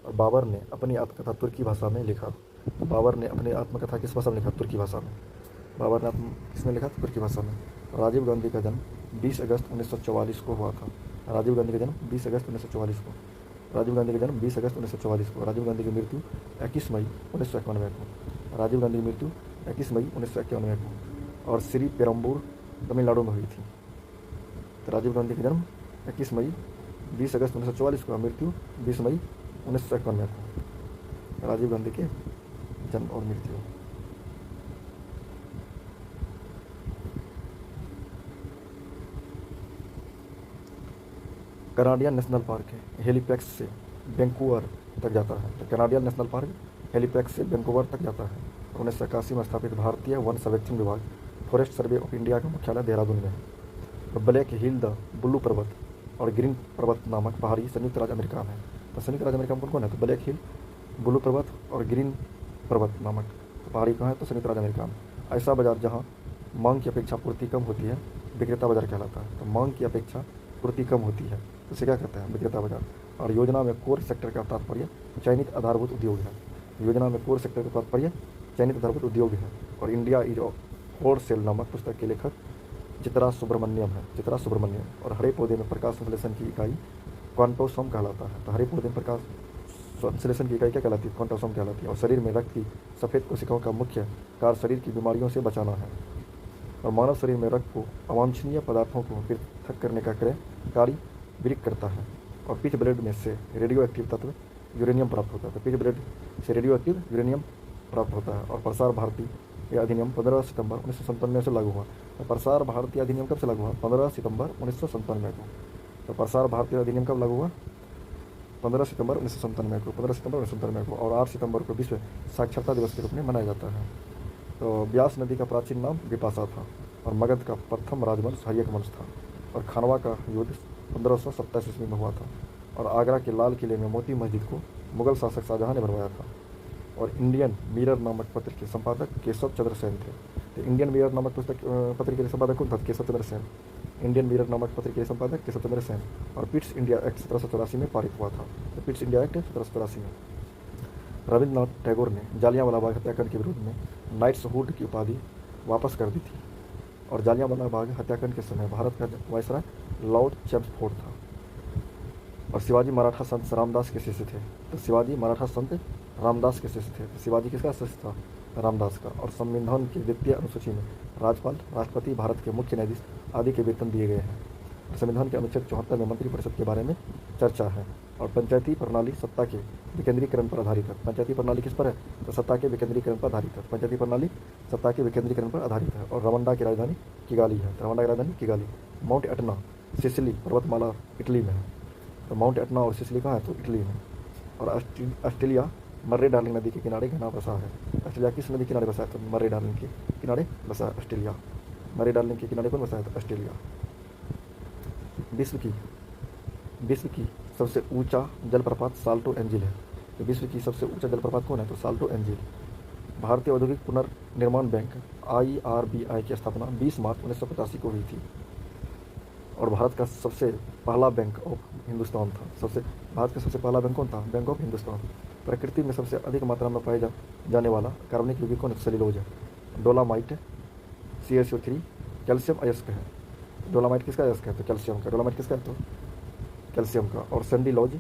और बाबर ने अपनी आत्मकथा तुर्की भाषा में लिखा। तो बाबर ने अपनी आत्मकथा किस भाषा में लिखा? तुर्की भाषा में। बाबर ने किसमें लिखा? तुर्की भाषा में। राजीव गांधी का जन्म 20 अगस्त 1944 को हुआ था। राजीव गांधी का जन्म 20 अगस्त 1944 को। राजीव गांधी का जन्म 20 अगस्त 1944 को। राजीव गांधी की मृत्यु 21 मई 1991 को। राजीव गांधी की मृत्यु 21 मई 1991 को और श्री पेरम्बूर तमिलनाडु में हुई थी। तो राजीव गांधी का जन्म 21 मई 20 अगस्त 1944 को, मृत्यु 20 मई 1991 को। राजीव गांधी के जन्म और मृत्यु। कनाडियन नेशनल पार्क है, हेलीपैक्स से वैंकूवर तक जाता है। तो कनाडियन नेशनल पार्क हेलीपैक्स से वैंकूवर तक जाता है। 1981 में स्थापित भारतीय वन संरक्षण विभाग फॉरेस्ट सर्वे ऑफ इंडिया का मुख्यालय देहरादून में है। और ब्लैक हिल, द ब्लू पर्वत और ग्रीन पर्वत नामक पहाड़ी संयुक्त राज्य अमेरिका में है। तो संयुक्त राज्य अमेरिका में कौन कौन है? तो ब्लैक हिल, ब्लू पर्वत और ग्रीन पर्वत नामक पहाड़ी कहाँ है? तो संयुक्त राज्य अमेरिका में। ऐसा बाजार जहाँ मांग की अपेक्षा पूर्ति कम होती है विक्रेता बाजार कहलाता है। तो मांग की अपेक्षा पूर्ति कम होती है तो इसे क्या कहते हैं? विक्रेता बाजार। और योजना में कोर सेक्टर का तात्पर्य चयनित आधारभूत उद्योग है। योजना में कोर सेक्टर का तात्पर्य चयनित आधारभूत उद्योग है। और इंडिया इज होल सेल नामक पुस्तक के लेखक चित्रा सुब्रमण्यम है। चित्रा सुब्रमण्यम। और हरे पौधे में प्रकाश संश्लेषण की इकाई क्वांटोसोम कहलाता है। तो हरे पौधे में प्रकाश संश्लेषण की इकाई क्या कहलाती है? क्वांटोसोम कहलाती है। और शरीर में रक्त की सफ़ेद कोशिकाओं का मुख्य कार्य शरीर की बीमारियों से बचाना है। और मानव शरीर में रक्त को अवांछनीय पदार्थों को पृथक करने का कार्य वृक्क करता है। और पिच ब्लेड में से रेडियो एक्टिव तत्व यूरेनियम प्राप्त होता है। तो पिच ब्लेड से रेडियो एक्टिव यूरेनियम प्राप्त होता है। और प्रसार भारती यह अधिनियम 15 सितंबर 1997 से लागू हुआ। तो प्रसार भारती अधिनियम कब से लागू हुआ? 15 सितंबर 1997 को। तो प्रसार भारती अधिनियम कब लागू हुआ? 15 सितंबर 1997 को। 15 सितंबर 1997 को। और 8 सितंबर को विश्व साक्षरता दिवस के रूप में मनाया जाता है। तो ब्यास नदी का प्राचीन नाम बिपाशा था। और मगध का प्रथम राजवंश हर्यक वंश था। और खानवा का युद्ध 1527 ईस्वी में हुआ था। और आगरा के लाल किले में मोती मस्जिद को मुगल शासक शाहजहां ने बनवाया था। और इंडियन मिरर नामक पत्र के संपादक केशव चंद्र सेन थे। तो इंडियन मिरर नामक पत्र के संपादक कौन था? केशव चंद्र सेन। इंडियन मिरर नामक पत्र के संपादक केशव चंद्र सेन। और पिट्स इंडिया एक्ट 1784 में पारित हुआ था। तो पिट्स इंडिया एक्ट 1784 में। रविंद्रनाथ टैगोर ने जालियांवाला बाग हत्याकांड के विरोध में नाइट्सहुड की उपाधि वापस कर दी थी। और जालियांवाला बाग हत्याकांड के समय भारत का वायसराय लॉर्ड चैम्सफोर्ड था। और शिवाजी मराठा संत रामदास के शिष्य थे। तो शिवाजी मराठा संत रामदास के शिष्य थे। तो शिवाजी किसका शिष्य था? रामदास का। और संविधान की द्वितीय अनुसूची में राज्यपाल, राष्ट्रपति, भारत के मुख्य न्यायाधीश आदि के वेतन दिए गए हैं। और संविधान के अनुच्छेद 74 में मंत्रिपरिषद के बारे में चर्चा है। और पंचायती प्रणाली सत्ता के विकेंद्रीकरण पर आधारित है। पंचायती प्रणाली किस पर है? तो सत्ता के विकेंद्रीकरण पर आधारित है। पंचायती प्रणाली सत्ता के विकेंद्रीकरण पर आधारित है। और रवांडा की राजधानी किगाली है। रवांडा की राजधानी किगाली। माउंट एटना सिसिली पर्वतमाला इटली में है। तो माउंट एटना और सिसिली कहाँ है? तो इटली में। और ऑस्ट्रेलिया मर्रे डार्लिंग नदी के किनारे घना बसा है। ऑस्ट्रेलिया किस नदी के किनारे बसा है? तो मर्रे डार्लिंग के किनारे बसा है ऑस्ट्रेलिया। मर्रे डार्लिंग के किनारे कौन बसा है? तो ऑस्ट्रेलिया। विश्व की सबसे ऊंचा जलप्रपात साल्टो एंजिल है। तो विश्व की सबसे ऊंचा जलप्रपात कौन है? तो साल्टो एंजिल। भारतीय औद्योगिक पुनर्निर्माण बैंक IRBI की स्थापना 20 मार्च 1985 को हुई थी। और भारत का सबसे पहला बैंक ऑफ हिंदुस्तान था। भारत का सबसे पहला बैंक कौन था? Bank of Hindustan. प्रकृति में सबसे अधिक मात्रा में पाए जाने वाला कार्बनिक यौगिक कौन है? सेल्यूलोज है। डोलामाइट CaSO3 कैल्शियम अयस्क है। डोलामाइट किसका अयस्क है? तो कैल्शियम का। डोलामाइट किसका है? तो कैल्शियम का। और सैंडिलॉज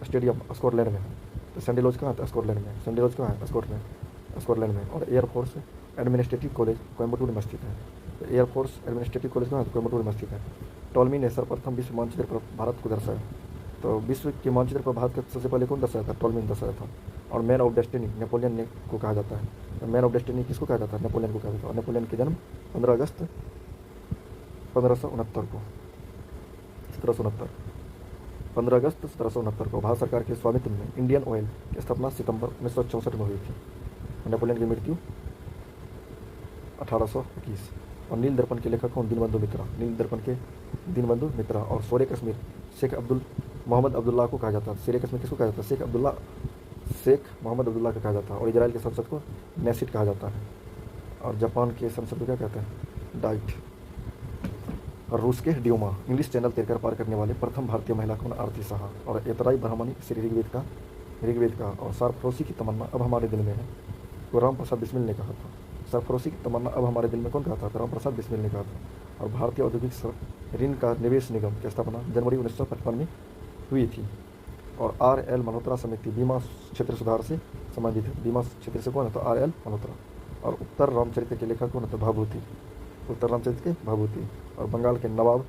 स्टेडियम स्कॉटलैंड में है। तो सैंडिलॉज कहाँ है? स्कॉटलैंड में। सैंडिलॉज कहाँ है? स्कॉटलैंड में। और एयरफोर्स एडमिनिस्ट्रेटिव कॉलेज कोयम्बटूर में स्थित है। तो एयरफोर्स एडमिनिस्ट्रेटिव कॉलेज कहाँ है? कोयम्बटूर में स्थित है। टॉलमी ने सर्वप्रथम विश्व मानचित्र पर भारत को दर्शाया। तो विश्व के मानचित्र पर भारत का सबसे पहले कौन दर्शाया था? टॉलमी ने दर्शाया था। और मैन ऑफ डेस्टिनी नेपोलियन ने को कहा जाता है। तो मैन ऑफ डेस्टिनी किसको कहा जाता है? नेपोलियन को कहा जाता है। और नेपोलियन के जन्म 15 अगस्त 1569 को 1769 15 अगस्त 1769 को भारत सरकार के स्वामित्व में इंडियन ऑयल की स्थापना सितंबर 1964 में हुई थी। नेपोलियन की मृत्यु 1821। और नील दर्पण के लेखक कौन? दीनबंधु मित्रा। नील दर्पण के दीनबंधु मित्रा। और शोरे कश्मीर शेख मोहम्मद अब्दुल्ला को कहा जाता है। शेरे कश्मीर किसको कहा जाता है? शेख मोहम्मद अब्दुल्ला को कहा जाता है। और इजराइल के संसद को नेसिट कहा जाता है। और जापान के संसद को क्या कहते हैं? डाइट। और रूस के ड्यूमा। इंग्लिश चैनल तैरकर पार करने वाले प्रथम भारतीय महिला कौन? आरती शाह। और एतराई ब्राह्मणी श्री ऋग्वेद का ऋग्वेद का। और सरफरोशी की तमन्ना अब हमारे दिल में है, तो राम प्रसाद बिस्मिल ने कहा था। सरफरोशी की तमन्ना अब हमारे दिल में कौन कहा था? तो राम प्रसाद बिस्मिल ने कहा था। और भारतीय औद्योगिक ऋण का निवेश निगम की स्थापना जनवरी 1955 में हुई थी। और R.L. मल्होत्रा समिति बीमा क्षेत्र सुधार से संबंधित है। बीमा क्षेत्र से कौन है? तो R.L. मल्होत्रा। और उत्तर रामचरित्र के लेखक कौन है? तो भाभूति। उत्तर रामचरित्र के भाभूति। और बंगाल के नवाब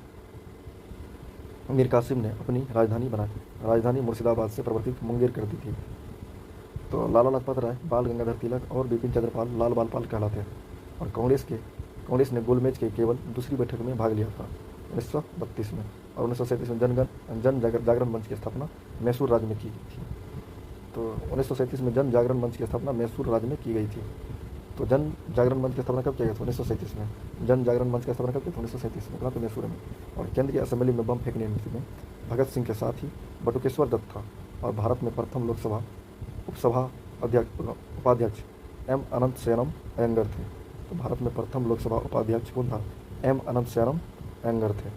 मीर कासिम ने अपनी राजधानी बनाई, राजधानी मुर्शिदाबाद से परिवर्तित मुंगेर कर दी थी। तो लाला लाजपत राय, बाल गंगाधर तिलक और बिपिन चंद्र पाल लाल बाल पाल कहलाते हैं। और कांग्रेस ने गोलमेज के केवल दूसरी बैठक में भाग लिया था 1932 में। और 1937 में जन जागरण मंच की स्थापना मैसूर राज्य में की गई थी। तो 1937 में जन जागरण मंच की स्थापना मैसूर राज्य में की गई थी। तो जन जागरण मंच की स्थापना कब किया गया था? 1937 में। जन जागरण मंच की स्थापना कब की थी? 1937 में, कहाँ पे? मैसूर में। और केंद्रीय असेंबली में बम फेंकने में भगत सिंह के साथ ही बटुकेश्वर दत्त था। और भारत में प्रथम लोकसभा उपाध्यक्ष एम अनंत शयनम अयंगर थे। तो भारत में प्रथम लोकसभा उपाध्यक्ष कौन था? एम अनंत शयनम अयंगर थे।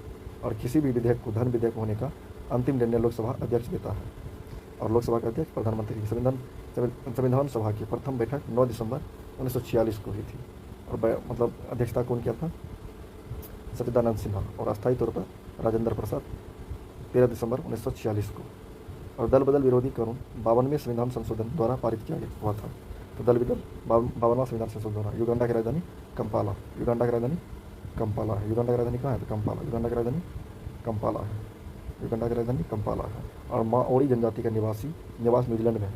और किसी भी विधेयक को धन विधेयक होने का अंतिम निर्णय लोकसभा अध्यक्ष देता है। और लोकसभा का अध्यक्ष प्रधानमंत्री। संविधान सभा की प्रथम बैठक 9 दिसंबर 1946 को हुई थी। और मतलब अध्यक्षता कौन किया था? सच्चिदानंद सिन्हा। और अस्थायी तौर पर राजेंद्र प्रसाद 13 दिसंबर 1946 को। और दल बदल विरोधी कानून 52वें संविधान संशोधन द्वारा पारित किया हुआ था। तो दल बदल 52वां संविधान संशोधन द्वारा। युगांडा की राजधानी कंपाला। युगांडा की राजधानी कंपाला है। युगांडा की राजधानी कहाँ है? तो कंपाला। युगांडा की राजधानी कंपाला है। युगांडा की राजधानी कंपाला है। और माओरी जनजाति का निवास न्यूजीलैंड में है।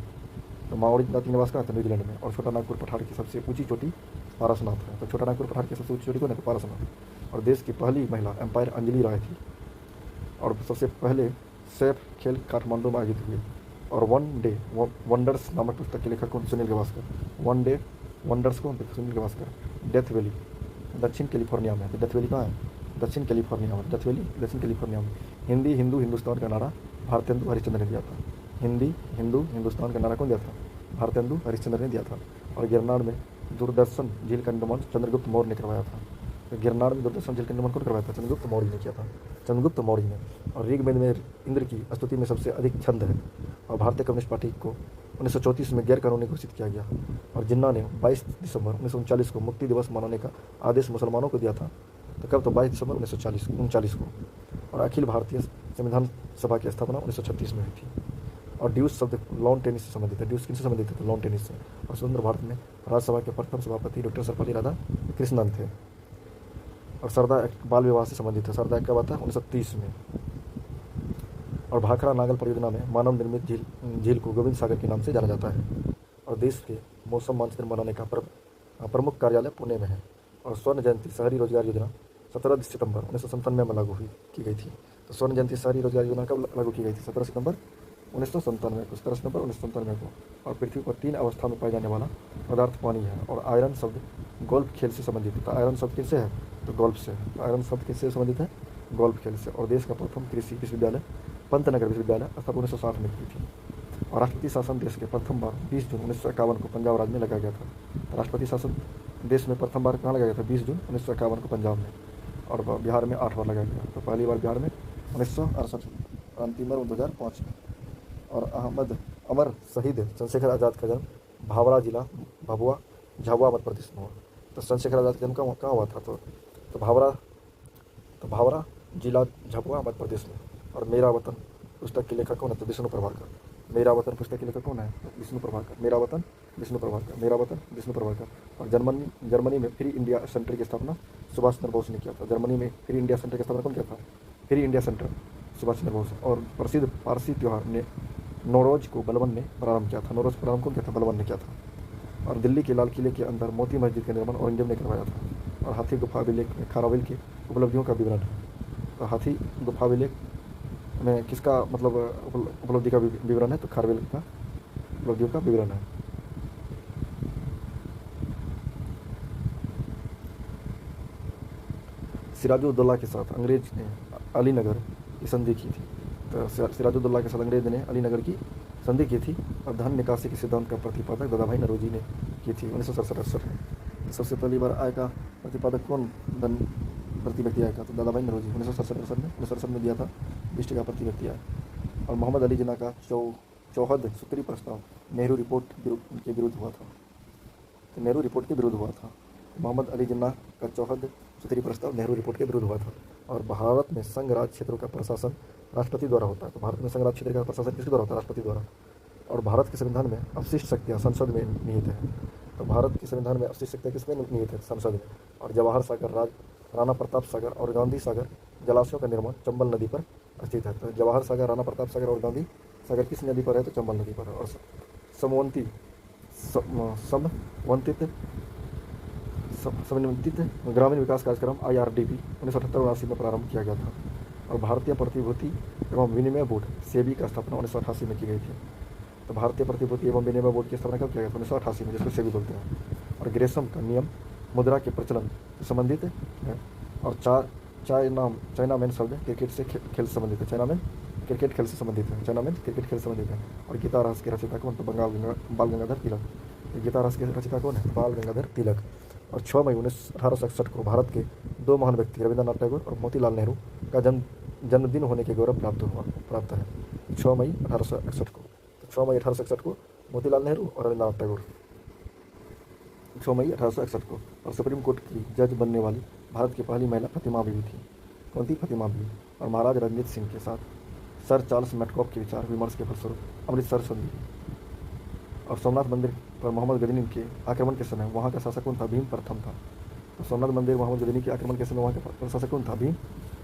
तो माओरी जनजाति निवास कहाँ है? न्यूजीलैंड में। और छोटा नागपुर पठार की सबसे ऊंची चोटी पारसनाथ है। तो छोटा नागपुर पठार की सबसे ऊंची चोटी कौन है? तो पारसनाथ। और देश की पहली महिला एम्पायर अंजलि राय थी। और सबसे पहले सैफ खेल काठमांडू में आयोजित हुए। और वन डे वंडर्स नामक पुस्तक के लेखक कौन? Sunil Gavaskar. One day wonders कौन थे? सुनील गावस्कर। डेथ वैली दक्षिण कैलिफोर्निया में है। तो डेथ वैली कहाँ है? दक्षिण कैलिफोर्निया में। डेथ वैली दक्षिण कैलिफोर्निया में। हिंदी हिंदू हिंदुस्तान का नारा भारतेंदु हरिश्चंद्र ने दिया था। हिंदी हिंदू हिंदुस्तान का नारा कौन दिया था? भारतेंदु हरिश्चंद्र ने दिया था। और गिरनार में दूरदर्शन झील का निर्माण चंद्रगुप्त मौर्य ने करवाया था। तो गिरनार में दूरदर्शन झील का निर्माण कौन करवाया था? चंद्रगुप्त मौर्य ने किया था। चंद्रगुप्त मौर्य ने। और ऋग्वेद में इंद्र की स्तुति में सबसे अधिक छंद है। और भारतीय कम्युनिस्ट पार्टी को 1934 में गैर कानूनी घोषित किया गया। और जिन्ना ने 22 दिसंबर 1939 को मुक्ति दिवस मनाने का आदेश मुसलमानों को दिया था। तो कब? तो 22 दिसंबर 1939 को। और अखिल भारतीय संविधान सभा की स्थापना 1936 में हुई थी। और ड्यूस शब्द लॉन टेनिस से संबंधित है। ड्यूस किनसे संबंधित है? तो लॉन टेनिस से। और स्वतंत्र भारत में राज्यसभा के प्रथम सभापति डॉक्टर सर्वपल्ली राधाकृष्णन थे। और सरदा एक्ट बाल विवाह से संबंधित है। सरदा एक्ट कब आता है? 1930 में। और भाखड़ा नागल परियोजना में मानव निर्मित झील को गोविंद सागर के नाम से जाना जाता है। और देश के मौसम मानचित्र बनाने का प्रमुख कार्यालय पुणे में है। और स्वर्ण जयंती शहरी रोजगार योजना 17 सितंबर 1997 में लागू की गई थी। तो स्वर्ण जयंती शहरी रोजगार योजना कब लागू की गई थी? 17 सितंबर 1997 को। 17 सितंबर 1997 को। और पृथ्वी पर 3 अवस्था में पाए जाने वाला पदार्थ पानी है। और आयरन शब्द गोल्फ खेल से संबंधित है। तो आयरन शब्द किससे है? तो गोल्फ से है। तो आयरन शब्द किससे संबंधित है? गोल्फ खेल से। और देश का प्रथम कृषि विश्वविद्यालय पंतनगर विश्वविद्यालय स्थापना 1960 में की थी। और राष्ट्रपति शासन देश के प्रथम बार 20 जून 1951 को पंजाब राज्य में लगाया गया था। तो राष्ट्रपति शासन देश में प्रथम बार कहाँ लगाया गया था? 20 जून 1951 को पंजाब में। और बिहार में 8 बार लगाया गया। तो पहली बार बिहार में 1968 में, अंतिम बार 2005 में। और अमर शहीद चंद्रशेखर आज़ाद का जन्म भावरा जिला झाबुआ मध्य प्रदेश में हुआ। तो चंद्रशेखर आज़ाद का जन्म कहाँ हुआ था? तो भावरा जिला झाबुआ मध्य प्रदेश में। और मेरा वतन पुस्तक के लेखक कौन है? तो विष्णु प्रभाकर। मेरा वतन पुस्तक के लेखक कौन है? तो विष्णु प्रभाकर। मेरा वतन विष्णु प्रभाकर। मेरा वतन विष्णु प्रभाकर। और जर्मनी में फ्री इंडिया सेंटर की स्थापना सुभाष चंद्र बोस ने किया था। जर्मनी में फ्री इंडिया सेंटर की स्थापना कौन किया था? Free India centre Subhash Chandra Bose. और प्रसिद्ध पारसी त्यौहार ने नौरोज को बलबन ने प्रारंभ किया था। नौरोज प्रारंभ कौन किया था? बलबन ने किया था। और दिल्ली के लाल किले के अंदर मोती मस्जिद का निर्माण औरंगजेब ने करवाया था। और हाथी गुफा अभिलेख में खारवेल की उपलब्धियों का विवरण है। तो हाथी गुफा अभिलेख में किसका मतलब उपलब्धि का विवरण है? तो खारवेल का उपलब्धियों का विवरण है। सिराजुद्दौला के साथ अंग्रेज ने अलीनगर की संधि की थी। तो सिराजुद्दौला के साथ अंग्रेज ने अलीनगर की संधि की थी। और धन निकासी के सिद्धांत का प्रतिपादक दादाभाई नौरोजी ने की थी 1967 में। सबसे पहली बार आय का प्रतिपादक कौन धन प्रति व्यक्ति आय का? तो दादाभाई नौरोजी 1967 में दिया था 20 टका प्रति व्यक्ति आय। और मोहम्मद अली जिन्ना का चौहद सूत्री प्रस्ताव नेहरू रिपोर्ट के विरुद्ध हुआ था। तो नेहरू रिपोर्ट के विरुद्ध हुआ था। मोहम्मद अली जिन्नाह का चौहद सूत्री प्रस्ताव नेहरू रिपोर्ट के विरुद्ध हुआ था। और भारत में संघ राज्य क्षेत्रों का प्रशासन राष्ट्रपति द्वारा होता है। तो भारत में संघ राज्य क्षेत्र का प्रशासन किसके द्वारा होता है? राष्ट्रपति द्वारा। और भारत के संविधान में अवशिष्ट शक्तियाँ संसद में निहित है। तो भारत के संविधान में अवशिष्ट शक्तियाँ किसमें निहित है? संसद में। और जवाहर सागर, राणा प्रताप सागर और गांधी सागर जलाशयों का निर्माण चंबल नदी पर स्थित है। तो जवाहर सागर, राणा प्रताप सागर और गांधी सागर किस नदी पर है? तो चंबल नदी पर है। और समन्वित ग्रामीण विकास कार्यक्रम IRDP 1978-79 में प्रारंभ किया गया था। और भारतीय प्रतिभूति एवं विनिमय बोर्ड सेबी का स्थापना 1988 में की गई थी। तो भारतीय प्रतिभूति एवं विनिमय बोर्ड की स्थापना कब किया गया था? 1988 में, जिसको सेबी बोलते हैं। और ग्रेसम का नियम मुद्रा के प्रचलन से संबंधित है। और चाइनामैन शब्द क्रिकेट से खेल से संबंधित है। चाइनामैन क्रिकेट खेल से संबंधित है। चाइनामैन क्रिकेट खेल से संबंधित है। और गीता रहस्य के रचयिता कौन? तो बाल गंगाधर तिलक। गीता रहस्य के रचयिता कौन है? बाल गंगाधर तिलक। और 6 मई 1861 को भारत के 2 महान व्यक्ति रविंद्रनाथ टैगोर और मोतीलाल नेहरू का जन्मदिन होने के गौरव प्राप्त है। 6 मई 1861 को। तो 6 मई 1861 को मोतीलाल नेहरू और रविंद्रनाथ टैगोर, 6 मई 1861 को। और सुप्रीम कोर्ट की जज बनने वाली भारत की पहली महिला प्रतिमा बीवी थी। कौन थी? प्रतिमा बीवी। और महाराज रणजीत सिंह के साथ सर चार्ल्स मेटकॉफ के विचार विमर्श के फलस्वरूप अमृतसर संधि। और सोमनाथ मंदिर पर मोहम्मद गजनी के आक्रमण के समय वहाँ का शासक कौन था? भीम प्रथम था। तो सोमनाथ मंदिर मोहम्मद गजनी के आक्रमण के समय वहाँ का शासक कौन था? भीम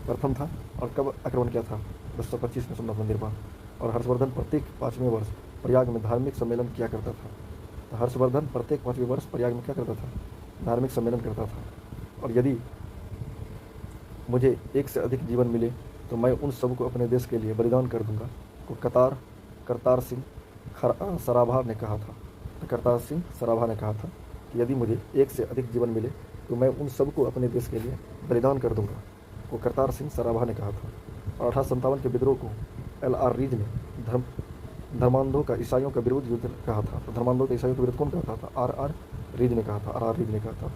प्रथम था। और कब आक्रमण किया था? 1225 में सोमनाथ मंदिर पर। और हर्षवर्धन प्रत्येक 5वें वर्ष प्रयाग में धार्मिक सम्मेलन किया करता था। तो हर्षवर्धन प्रत्येक 5वें वर्ष प्रयाग में क्या करता था? धार्मिक सम्मेलन करता था। और यदि मुझे एक से अधिक जीवन मिले तो मैं उन सबको अपने देश के लिए बलिदान कर दूंगा, को करतार सिंह सराभा ने कहा था। तो करतार सिंह सराभा ने कहा था कि यदि मुझे एक से अधिक जीवन मिले तो मैं उन सबको अपने देश के लिए बलिदान कर दूंगा, को करतार सिंह सराभा ने कहा था। और 1857 के विद्रोह को LR रीज ने धर्मांधों का ईसाइयों का विरुद्ध युद्ध कहा था। तो धर्मांधों का ईसाइयों के विरुद्ध कौन कहा था? RR रीज ने कहा था। RR रीज ने कहा था।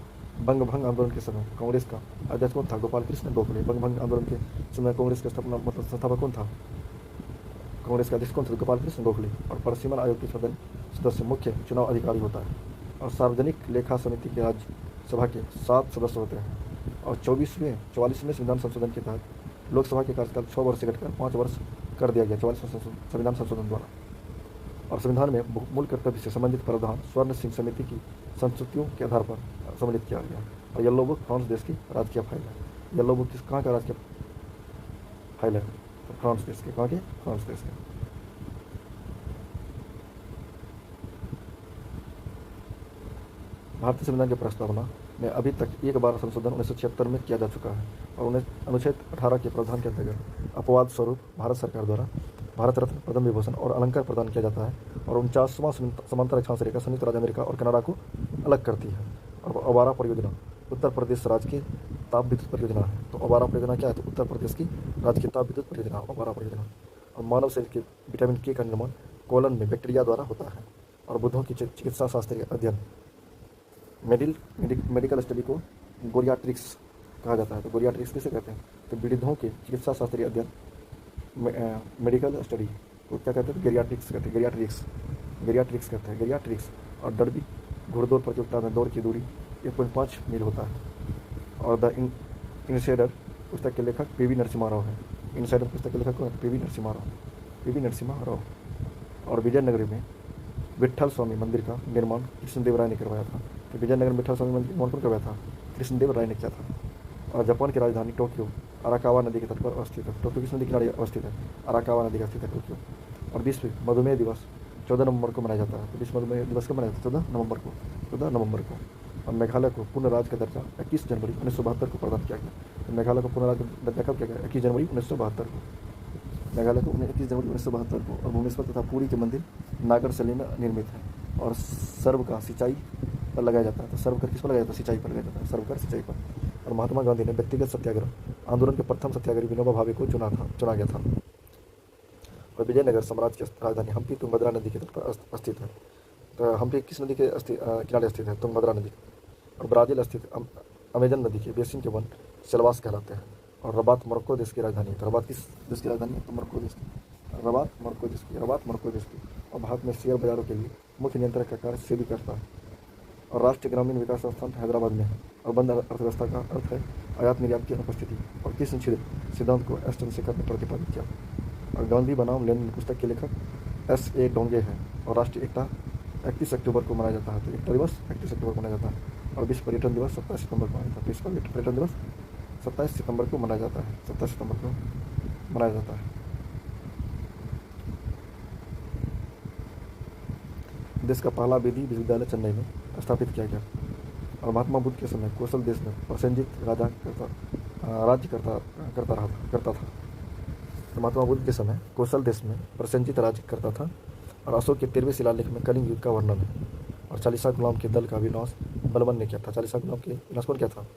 बंग भंग आंदोलन के समय कांग्रेस का अध्यक्ष कौन था? गोपाल कृष्ण गोखले। बंग भंग आंदोलन के समय कांग्रेस का संस्थापक कौन था? कांग्रेस का अध्यक्ष कौन था? गोपाल कृष्ण गोखले। और परिसीमन आयोग के सदस्य मुख्य चुनाव अधिकारी होता है। और सार्वजनिक लेखा समिति के राज्यसभा के 7 सदस्य होते हैं। और 44वें संविधान संशोधन के तहत लोकसभा के कार्यकाल 6 वर्ष से घटकर 5 वर्ष कर दिया गया 44वें संविधान संशोधन द्वारा। और संविधान में मूल कर्तव्य से संबंधित प्रावधान स्वर्ण सिंह समिति की संस्तुतियों के आधार पर सम्मिलित किया गया। और येलो बुक फ्रांस देश की राजकीय फाइल है। येलो बुक कहाँ का राजकीय फाइल है? तो फ्रांस देश के। कहाँ के? फ्रांस देश के। भारतीय संविधान की प्रस्तावना में अभी तक एक बार संशोधन 1976 में किया जा चुका है। और अनुच्छेद 18 के प्रावधान के अंतर्गत अपवाद स्वरूप भारत सरकार द्वारा भारत रत्न, पद्म विभूषण और अलंकार प्रदान किया जाता है। और 49वां समांतर अक्षांश रेखा संयुक्त राज्य अमेरिका और कनाडा को अलग करती है। और अवारा परियोजना उत्तर प्रदेश राज्य की ताप विद्युत परियोजना है। तो अवारा परियोजना क्या है? तो उत्तर प्रदेश की राज्य की ताप विद्युत परियोजना अवारा परियोजना। और मानव शरीर के विटामिन के का निर्माण कोलन में बैक्टीरिया द्वारा होता है। और बुद्धों की चिकित्सा शास्त्रीय अध्ययन मेडिकल स्टडी को गोरियाट्रिक्स कहा जाता है। तो गोरियाट्रिक्स किसे कहते हैं? तो वृद्धों के चिकित्सा शास्त्रीय अध्ययन मेडिकल स्टडी को क्या कहते हैं? गेरियाट्रिक्स कहते हैं। गेरियाट्रिक्स कहते हैं। गेरियाट्रिक्स। और डर्बी घुड़दौड़ प्रतियोगिता में दौड़ की दूरी 1.5 मील होता है। और द इनसाइडर पुस्तक के लेखक PV नरसिम्हा राव है। इनसाइडर पुस्तक के लेखक कौन है? PV नरसिम्हा राव। और विजयनगर में विट्ठल स्वामी मंदिर का निर्माण कृष्णदेव राय ने करवाया था। तो विजयनगर में विट्ठल स्वामी मंदिर निर्माण कौन करवाया था? कृष्णदेव राय ने किया था। और जापान की राजधानी टोक्यो अराकावा नदी के तट पर अवस्थित है। टोक्यो किस नदी किनारे अवस्थित है? अराकावा नदी का स्थित है टोक्यो। और विश्व मधुमेह दिवस 14 नवंबर को मनाया जाता है। तो विश्व मधुमेह दिवस कब मनाया जाता है? 14 नवंबर को। और मेघालय को पूर्ण राज्य का दर्जा 21 जनवरी 1972 को प्रदान किया गया। तो मेघालय को पूर्ण राज्य का दर्जा कब किया गया? 21 जनवरी 1972 को। मेघालय को 21 जनवरी 1972 को। और भुवनेश्वर तथा पुरी के मंदिर नागरसली में निर्मित है। और सर्व का सिंचाई पर लगाया जाता है। तो सर्व कर किस पर लगाया जाता है? सिंचाई पर लगाया जाता है। सर्व कर सिंचाई पर। और महात्मा गांधी ने व्यक्तिगत सत्याग्रह आंदोलन के प्रथम सत्याग्रही विनोबा भावे को चुना गया था। और विजयनगर साम्राज्य की राजधानी हम्पी तुंगभद्रा नदी के तट पर स्थित है। तो हम्पी किस नदी के किनारे स्थित है? तुंगभद्रा नदी। और ब्राज़ील स्थित अमेजन नदी के बेसिन के वन सेल्वास कहलाते हैं। और रबात मोरक्को देश की राजधानी है। तो रबात किस देश की राजधानी है? तो मोरक्को देश की। रबात मोरक्को देश की। और भारत में शेयर बाजारों के लिए मुख्य नियंत्रक का कार्य सेबी करता है। और राष्ट्रीय ग्रामीण विकास संस्थान हैदराबाद में है। और बंद अर्थव्यवस्था का अर्थ है आयात निर्यात की अनुपस्थिति। और किस सिद्धांत को एस्टन सेकर ने प्रतिपादित किया? और गांधी बनाम लेनिन पुस्तक के लेखक S.A. डोंगे हैं। और राष्ट्रीय एकता 31 अक्टूबर को मनाया जाता है। तो एकता दिवस 31 अक्टूबर को मनाया जाता है। और विश्व पर्यटन दिवस 27 सितंबर को मनाया जाता है। विश्व पर्यटन दिवस 27 सितंबर को मनाया जाता है। 27 सितंबर को मनाया जाता है। देश का पहला विधि विश्वविद्यालय चेन्नई में स्थापित किया गया। और महात्मा बुद्ध के समय कौशल देश में प्रसेनजित राज्य करता था। तो महात्मा बुद्ध के समय कौशल देश में प्रसेनजित राज्य करता था। और अशोक के 13वें शिलालेख में कलिंग युद्ध का वर्णन है। और चालीसा गुलाम के दल का विनाश बलबन ने किया था। चालीसा गुलाम के विनाश कौन किया था?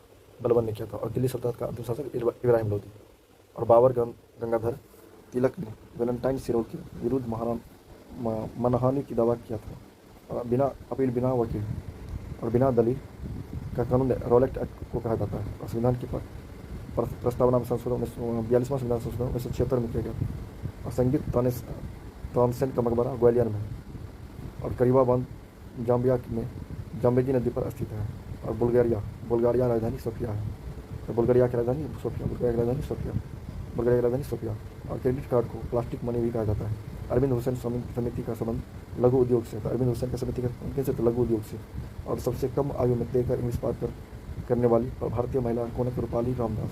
बलबन ने किया था। और दिल्ली सल्तनत का अंतिम शासक इब्राहिम लोदी। और बाबर गंगाधर तिलक ने वैलेंटाइन सिरोल के विरुद्ध मानहानि की दावा किया था। और बिना अपील, बिना वकील और बिना दलील का कानून रॉलेट एक्ट को कहा जाता है। और संविधान की प्रस्तावना में संशोधन 42वां संविधान संशोधन 1976 में किया गया। और संगीत तानसेन का मकबरा ग्वालियर में। और करीबा बांध जाम्बिया में जाम्बेजी नदी पर स्थित है। और बुल्गारिया राजधानी सोफिया है। तो बुल्गारिया की राजधानी सोफिया। और क्रेडिट कार्ड को प्लास्टिक मनी भी कहा जाता है। अरविंद हुसैन समिति का संबंध लघु उद्योग से। तो अरविंद हुसैन का समिति का कैसे? तो लघु उद्योग से। और सबसे कम आयु में तय कर इंग्लिश पार करने वाली भारतीय महिला कौन है?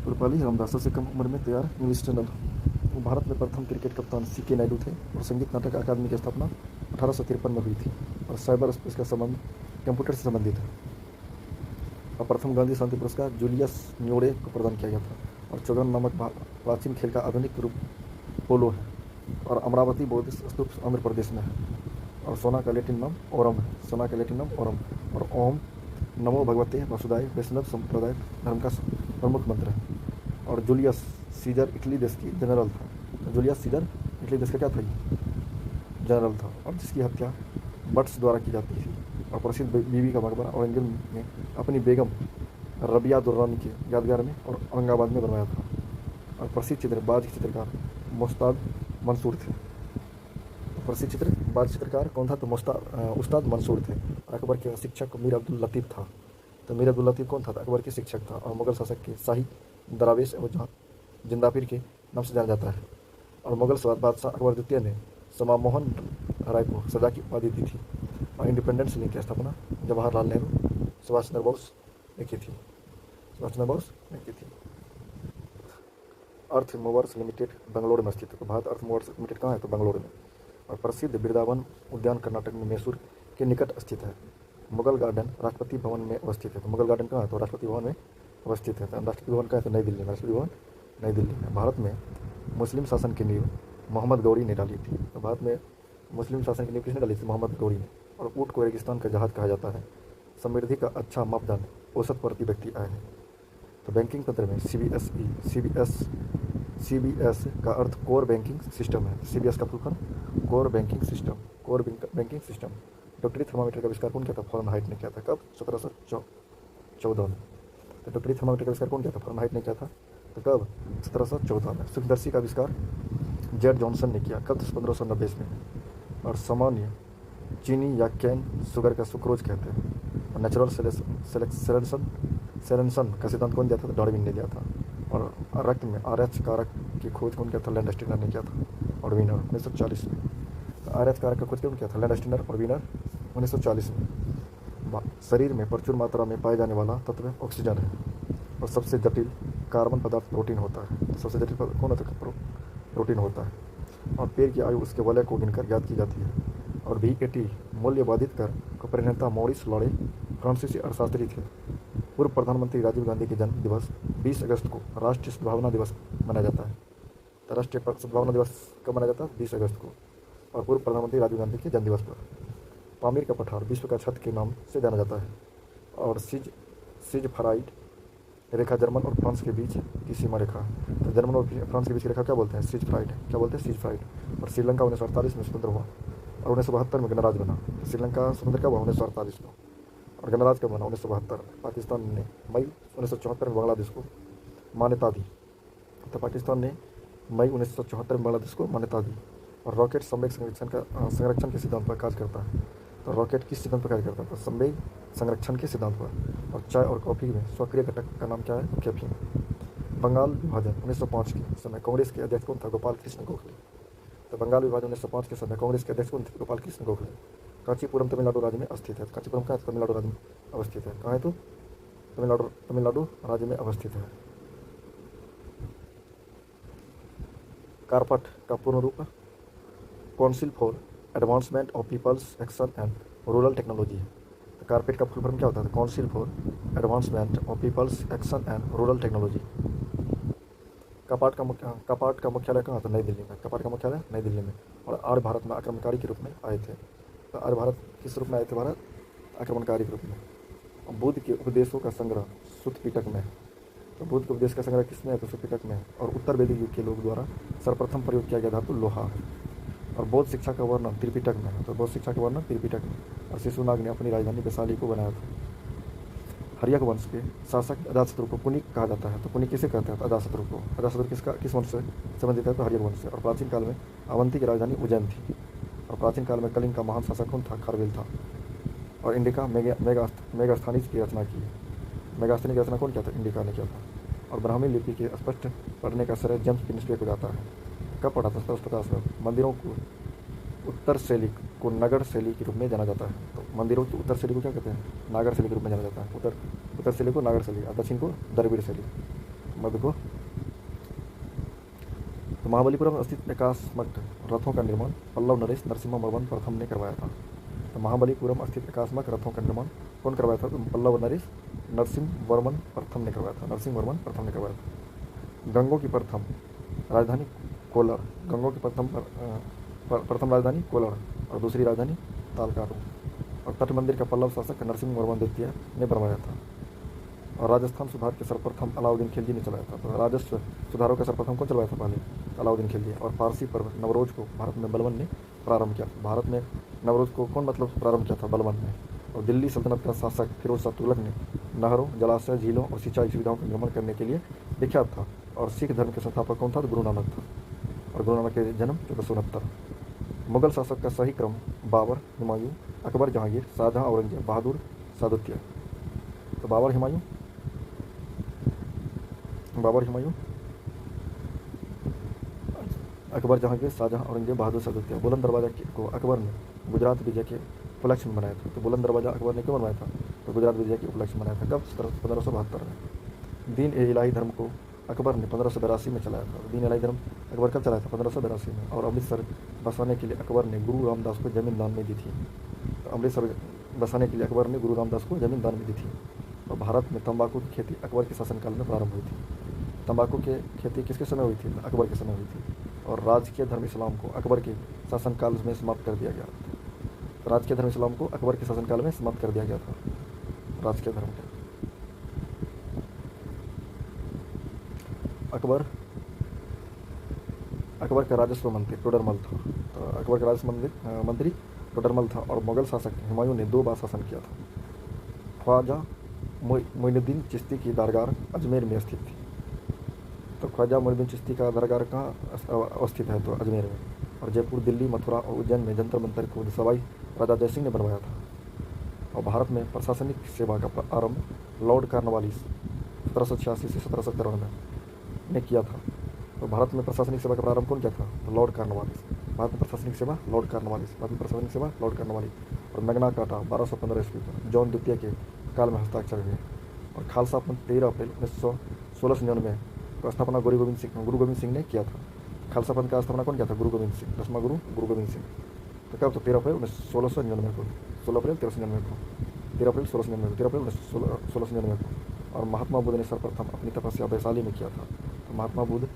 रूपाली रामदास सबसे कम उम्र में तैयार इंग्लिश चैनल। भारत में प्रथम क्रिकेट कप्तान C.K. नायडू थे। और संगीत नाटक अकादमी की स्थापना 1853 में हुई थी। और साइबर स्पेस का संबंध कंप्यूटर से संबंधित है। और प्रथम गांधी शांति पुरस्कार जूलियस न्योरे को प्रदान किया गया था। और चौगन नामक प्राचीन खेल का आधुनिक रूप पोलो है। और अमरावती बौद्ध स्तूप आंध्र प्रदेश में है। और सोना का लैटिन नाम ओरम है। और ओम नमो भगवते वासुदेवाय वैष्णव संप्रदाय धर्म का प्रमुख मंत्र है। और जूलियस सीजर इटली देश की जनरल था। तो जूलियस सीजर इटली देश का क्या था? जनरल था। और जिसकी हत्या बट्स द्वारा की जाती थी। और प्रसिद्ध बीबी का मकबरा औरंगजेब ने अपनी बेगम रबिया दुर्रानी के यादगार में और औरंगाबाद में बनवाया था। और प्रसिद्ध चित्रकार मुस्ताद मंसूर थे। प्रसिद्ध चित्रकार कौन था? तो उस्ताद मंसूर थे। अकबर के शिक्षक मीर अब्दुल लतीफ़ था। तो मीर अब्दुल लतीफ़ कौन था? तो अकबर के शिक्षक था। और मुगल शासक के शाही दरवेश एवं जिंदापीर के नाम से जाना जाता है। और मुगल बादशाह अकबर द्वितीय ने समामोहन राय को सजा की उपाधि दी थी। और इंडिपेंडेंस लिंक की स्थापना जवाहरलाल नेहरू सुभाष चंद्र बोस ने की थी। अर्थ मूवर्स लिमिटेड बेंगलोर में स्थित है। तो भारत अर्थ मूवर्स लिमिटेड कहाँ है? तो बेंगलोर में। और प्रसिद्ध वृंदावन उद्यान कर्नाटक में मैसूर के निकट स्थित है। मुगल गार्डन राष्ट्रपति भवन में अवस्थित है। तो मुगल गार्डन कहाँ है? तो राष्ट्रपति भवन में अवस्थित है। तो राष्ट्रपति भवन कहाँ है? तो नई दिल्ली में। राष्ट्रपति भवन नई दिल्ली में। भारत में मुस्लिम शासन की नींव मोहम्मद गौरी ने डाली थी। तो भारत में मुस्लिम शासन की नींव किसने डाली थी? मोहम्मद गौरी ने। और ऊँट को रेगिस्तान का जहाज कहा जाता है। समृद्धि का अच्छा मापदंड औसत प्रति व्यक्ति आय है। तो बैंकिंग तंत्र में CBS का अर्थ कोर बैंकिंग सिस्टम है। CBS का full form core banking system. डॉक्टरी थर्मामीटर का आविष्कार कौन किया था? फॉरेनहाइट ने किया था। कब? 1714 में। तो डॉक्टरी थर्मामीटर का आविष्कार कौन किया था? फॉरेनहाइट ने किया था। तो कब? 1714 में। सूक्ष्मदर्शी का आविष्कार जेड जॉनसन ने किया। कब? 1590 में। और सामान्य चीनी या कैन शुगर का सुक्रोज कहते हैं। और नेचुरल सेलेंसन का सिद्धांत कौन दिया था? तो डार्विन ने दिया था। और रक्त में RH कारक की खोज कौन किया था? लैंडस्टीनर ने किया था। और वीनर 1940 में। तो RH कारक का खोज कौन किया था? लैंडस्टीनर और वीनर 1940 में। शरीर में प्रचुर मात्रा में पाए जाने वाला तत्व ऑक्सीजन है। और सबसे जटिल कार्बन पदार्थ प्रोटीन होता है। सबसे जटिल कौन होता है? प्रोटीन होता है। और पेड़ की आयु उसके वलय को गिनकर ज्ञात की जाती है। और VAT मूल्य बाधित कर को प्रणेता मॉरिस लॉरे फ्रांसीसी अर्थशास्त्री थे। पूर्व प्रधानमंत्री राजीव गांधी के जन्म दिवस 20 अगस्त को राष्ट्रीय सद्भावना दिवस मनाया जाता है। तो राष्ट्रीय सद्भावना दिवस कब मनाया जाता है? 20 अगस्त को। और पूर्व प्रधानमंत्री राजीव गांधी के जन्म दिवस पर। पामीर का पठार विश्व का छत के नाम से जाना जाता है। और सिजफ्राइड रेखा जर्मन और फ्रांस के बीच की सीमा रेखा। तो जर्मन और फ्रांस के बीच की रेखा क्या बोलते हैं? सिजफ्राइड। क्या बोलते हैं? सिजफ्राइड। और श्रीलंका 1948 में स्वतंत्र हुआ। और 1972 में गणराज्य बना। तो श्रीलंका स्वतंत्र कब हुआ? 1948 में। और गणराज्य कब बना? 1972। पाकिस्तान ने मई 1974 में बांग्लादेश को मान्यता दी। तो पाकिस्तान ने मई 1974 में बांग्लादेश को मान्यता दी। और रॉकेट संवेग संरक्षण के सिद्धांत पर कार्य करता है। तो रॉकेट किस सिद्धांत पर कार्य करता है? तो संवेग संरक्षण के सिद्धांत पर। और चाय और कॉफ़ी में सक्रिय घटक का नाम क्या है? कैफीन। बंगाल विभाजन 1905 के समय कांग्रेस के अध्यक्ष कौन था? गोपाल कृष्ण गोखले। तो बंगाल विभाजन 1905 के समय कांग्रेस के अध्यक्ष कौन थे? गोपाल कृष्ण गोखले। कांचीपुरम तमिलनाडु राज्य में स्थित है। कांचीपुरम कहाँ है? तमिलनाडु राज्य में अवस्थित है। कहाँ है? तो तमिलनाडु राज्य में अवस्थित है। कारपट का पूर्ण रूप council for advancement of people's action and rural technology है। तो कारपेट का फुल फॉर्म क्या होता है? Council for advancement of people's action and rural technology. CAPART का मुख्यालय कहाँ था? नई दिल्ली में। कपाट का मुख्यालय नई दिल्ली में। और आर्य भारत में आक्रमणकारी के रूप में आए थे। तो आर्य भारत किस रूप में आए थे? भारत आक्रमणकारी के रूप में। और बुद्ध के उपदेशों का संग्रह सुत्त पिटक में है। तो बुद्ध के उपदेश का संग्रह किसमें है? तो सुत्त पिटक में है। और उत्तर वैदिक युग के लोग द्वारा सर्वप्रथम प्रयोग किया गया धातु लोहा है। और बौद्ध शिक्षा का वर्णन त्रिपिटक में है। तो बौद्ध शिक्षा का वर्णन त्रिपिटक में। और शिशुनाग ने अपनी राजधानी वैशाली को बनाया था। हर्यक वंश के शासक अजातशत्रु को कुनिक कहा जाता है। तो कुनिक किसे कहते हैं? तो अजातशत्रु को। अजातशत्रु किस वंश से संबंधित है? तो हर्यक वंश से। और प्राचीन काल में अवंती की राजधानी उज्जैन थी। और प्राचीन काल में कलिंग का महान शासक कौन था? खारवेल था। और इंडिका मेगास्थनीज की रचना की। मेगास्थनी की रचना कौन किया था? इंडिका ने किया था। और ब्राह्मी लिपि के स्पष्ट पढ़ने का श्रेय जेम्स प्रिंसबे को जाता है। कब पढ़ा था? 1750 में। मंदिरों को उत्तर शैली को नगर शैली के रूप में जाना जाता है। तो मंदिरों की उत्तर शैली को क्या कहते हैं? नागर शैली के रूप में जाना जाता है। उत्तर शैली को नागर शैली और दक्षिण को द्रविड़ शैली, मध्य को। तो महाबलीपुरम स्थित एकास्मक रथों का निर्माण पल्लव नरेश नरसिम्हा प्रथम ने करवाया था। तो महाबलीपुरम स्थित एकास्मक रथों का निर्माण कौन करवाया था? तो पल्लव नरेश नरसिम्हा प्रथम ने करवाया था। गंगों की प्रथम राजधानी कोलार। गंगों की प्रथम राजधानी कोलार और दूसरी राजधानी तालकाटू। और तट मंदिर का पल्लव शासक नरसिम्हा द्वितीय ने बनवाया था। और राजस्थान सुधार के सर्वप्रथम अलाउद्दीन खिलजी ने चलाया था। तो राजस्व सुधारों का सर्वप्रथम कौन चलवाया था? पहले अलाउद्दीन खिलजी। और पारसी पर्व नवरोज को भारत में बलबन ने प्रारंभ किया। भारत में नवरोज को कौन प्रारंभ किया था? बलबन ने। और दिल्ली सल्तनत का शासक फिरोज शाह तुगलक ने नहरों, जलाशय, झीलों और सिंचाई सुविधाओं का निर्माण करने के लिए विख्यात था। और सिख धर्म के संस्थापक कौन था? तो गुरु नानक था। और गुरु नानक के जन्म 1469। मुगल शासक का सही क्रम बाबर, हुमायूं, अकबर, जहांगीर, शाहजहां, औरंगजेब, बहादुर, सादुत्य। तो बाबर, हुमायूं, अकबर, जहांगीर, शाहजहां, औरंगजेब, बहादुर, सादुत्य। बुलंद दरवाजा को अकबर ने गुजरात विजय के उपलक्ष्य में बनाया था। तो बुलंद दरवाजा अकबर ने क्यों बनवाया था? तो गुजरात विजय के उपलक्ष्य में बनाया था। कब? 1572 में। दीन ए इलाही धर्म को अकबर ने 1582 में चलाया था। दीन इलाही धर्म अकबर कब चलाया था? 1582 में। और अमृतसर बसाने के लिए अकबर ने गुरु रामदास को जमीन दान में दी थी। तो अमृतसर बसाने के लिए अकबर ने गुरु रामदास को जमीन दान में दी थी। और भारत में तंबाकू की खेती अकबर के शासनकाल में प्रारंभ हुई थी। तंबाकू की खेती किसके समय हुई थी? अकबर के समय हुई थी। और राजकीय धर्म इस्लाम को अकबर के शासनकाल में समाप्त कर दिया गया। राजकीय धर्म इस्लाम को अकबर के शासनकाल में समाप्त कर दिया गया था। राजकीय धर्म के अकबर का राजस्व मंत्री टोडरमल था। तो अकबर का राजस्व मंत्री टोडरमल था। और मुगल शासक हुमायूं ने 2 बार शासन किया था। ख्वाजा मोइनुद्दीन चिश्ती की दरगाह अजमेर में स्थित थी। तो ख्वाजा मोइनुद्दीन चिश्ती का दरगाह कहाँ अवस्थित है? तो अजमेर में। और जयपुर, दिल्ली, मथुरा और उज्जैन में जंतर मंतर को सवाई राजा जयसिंह ने बनवाया था। और भारत में प्रशासनिक सेवा का आरंभ लॉर्ड कॉर्नवालिस 1786 से 1793 ने किया था। तो भारत में प्रशासनिक सेवा का प्रारंभ कौन किया था? तो लॉर्ड कॉर्नवालिस। भारत में प्रशासनिक सेवा लॉर्ड कॉर्नवालिस। और मैग्ना कार्टा 1215 ईस्वी पर जॉन द्वितीय के काल में हस्ताक्षर हुए। और खालसा पंथ 13 अप्रैल 1699 का स्थापना गुरु गोविंद सिंह ने किया था। खालसा पंथ का स्थापना कौन किया था? गुरु गोविंद सिंह, 10वां गुरु गोविंद सिंह। तो कब? तो 13 अप्रैल 1699 को, 13 अप्रैल 1699 को। और महात्मा बुद्ध ने सर्वप्रथम अपनी तपस्या वैशाली में किया था। तो महात्मा बुद्ध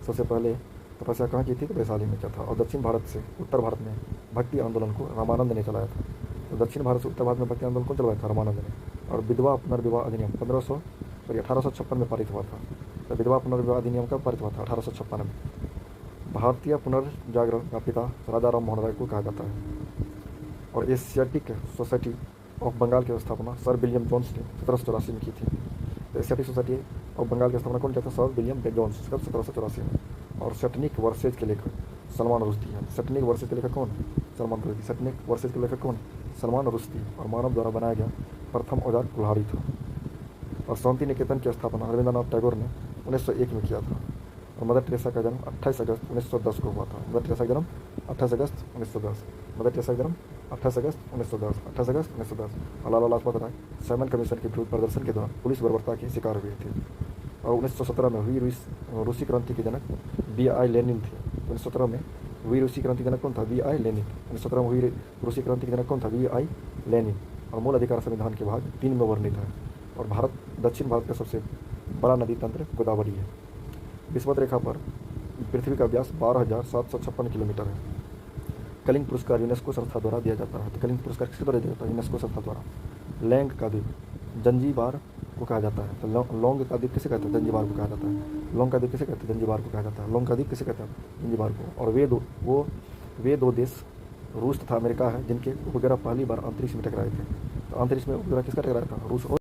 सबसे पहले तपस्या कहाँ की थी? तो वैशाली में किया था। और दक्षिण भारत से उत्तर भारत में भक्ति आंदोलन को रामानंद ने चलाया था। तो दक्षिण भारत से उत्तर भारत में भक्ति आंदोलन को चलाया था रामानंद ने। और विधवा पुनर्विवाह अधिनियम 1856 में पारित हुआ था। तो विधवा पुनर्विवाह अधिनियम कब पारित हुआ था? 1856 में। भारतीय पुनर्जागरण का पिता राजा राम मोहन राय को कहा जाता है। और एशियाटिक सोसाइटी ऑफ बंगाल की स्थापना सर विलियम जोन्स ने 1784 में की थी। तो एशियाटिक सोसाइटी ऑफ बंगाल की स्थापना कौन किया था? सर विलियम जोन्स कब? 1784 में। और शटनिक वर्सेज के लेखक सलमान रुश्दी है। स्पुतनिक वर्सेस के लेखक कौन? सलमान रुश्दी। स्पुतनिक वर्सेस के लेखक कौन? सलमान रुश्दी। और मानव द्वारा बनाया गया प्रथम औजार कुल्हाड़ी था। और शांति निकेतन की स्थापना रविंद्रनाथ टैगोर ने 1901 में किया था। और मदर टेरेसा का जन्म 28 अगस्त 1910 को हुआ था। मदर टेरेसा का जन्म 28 अगस्त 1910। मदर टेरेसा का जन्म 28 अगस्त 1910। 28 अगस्त 1910। और लाला लाजपत राय साइमन कमीशन के विरुद्ध प्रदर्शन के दौरान पुलिस बर्बरता के शिकार हुए थे। और 1917 में हुई रूसी क्रांति के जनक V.I. लेनिन थे। 1917 में हुई रूसी क्रांति जनक कौन था? V.I. लेनिन। 1917 में हुई रूसी क्रांति के जनक कौन था? V.I. लेनिन। और मूल अधिकार संविधान के भाग 3 में वर्णित है। और दक्षिण भारत का सबसे बड़ा नदी तंत्र गोदावरी है। विषुवत रेखा पर पृथ्वी का व्यास 12,756 किलोमीटर है। कलिंग पुरस्कार यूनेस्को संस्था द्वारा दिया जाता है। तो कलिंग पुरस्कार किसके द्वारा दिया जाता है? यूनेस्को संस्था द्वारा। लैंग का द्वीप जंजीबार को कहा जाता है। तो लौंग का द्वीप किसे कहते हैं? जंजीबार को कहा जाता है। लौंग का द्वीप किसे कहते हैं? जंजीबार को कहा जाता है। लौंग का द्वीप किसे कहते हैं? जंजीबार को। और वे दो देश रूस तथा अमेरिका है जिनके उपग्रह पहली बार अंतरिक्ष में टकराए थे। तो अंतरिक्ष में उपग्रह किसका टकराया था? रूस और